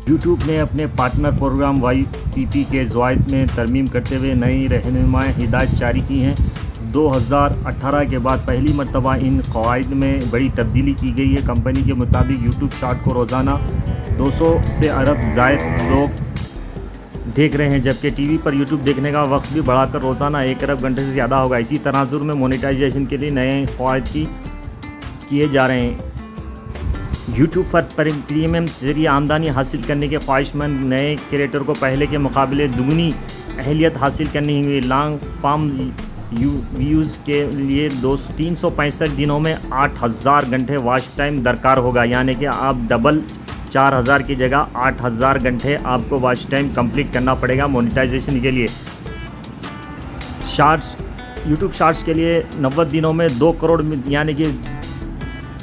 YouTube ने अपने partner programme YPP के ज़वाबित में तरमीम करते हुए नई रहनुमा हिदायत जारी की हैं। 2018 के बाद पहली मरतबा इन क़वाइद में बड़ी तब्दीली की गई है। कंपनी के मुताबिक यूट्यूब शॉर्ट को रोज़ाना 200 से अरब ज़ायद लोग देख रहे हैं, जबकि टीवी पर यूट्यूब देखने का वक्त भी बढ़ाकर रोज़ाना 1 अरब घंटे से ज़्यादा होगा। इसी तनाजुर में मोनेटाइजेशन के लिए नए क़वाइद किए जा रहे हैं। यूट्यूब पर प्रीमियम जरिए आमदनी हासिल करने के ख्वाहिशमंद नए क्रिएटर को पहले के मुकाबले दुगनी अहलियत हासिल करनी होगी। लॉन्ग फॉर्म व्यूज़ के लिए 365 दिनों में 8000 घंटे वॉच टाइम दरकार होगा, यानी कि आप डबल 4000 की जगह 8000 घंटे आपको वॉच टाइम कंप्लीट करना पड़ेगा मोनेटाइजेशन के लिए। शॉर्ट्स यूट्यूब शॉर्ट्स के लिए 90 दिनों में 2 करोड़ यानी कि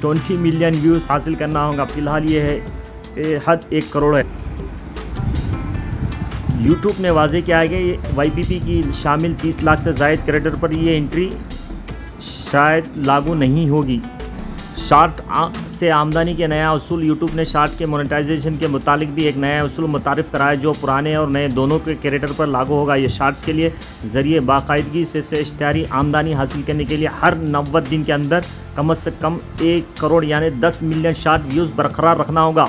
20 मिलियन व्यूज़ हासिल करना होगा। फ़िलहाल ये है हद 1 करोड़ है। यूट्यूब ने वाज़ेह किया है कि YPP की शामिल 30 लाख से ज़ायद क्रिएटर पर ये एंट्री शायद लागू नहीं होगी। शॉर्ट से आमदनी के नया उसूल यूट्यूब ने शॉर्ट के मोनेटाइजेशन के मुतालिक भी एक नया उसूल मुतारिफ़ कराया, जो पुराने और नए दोनों के क्रिएटर पर लागू होगा। ये शॉर्ट्स के लिए ज़रिए बाकायदगी से इश्तिहारी आमदनी हासिल करने के लिए हर 90 दिन के अंदर कम से कम 1 करोड़ यानी 10 मिलियन शॉर्ट व्यूज़ बरकरार रखना होगा।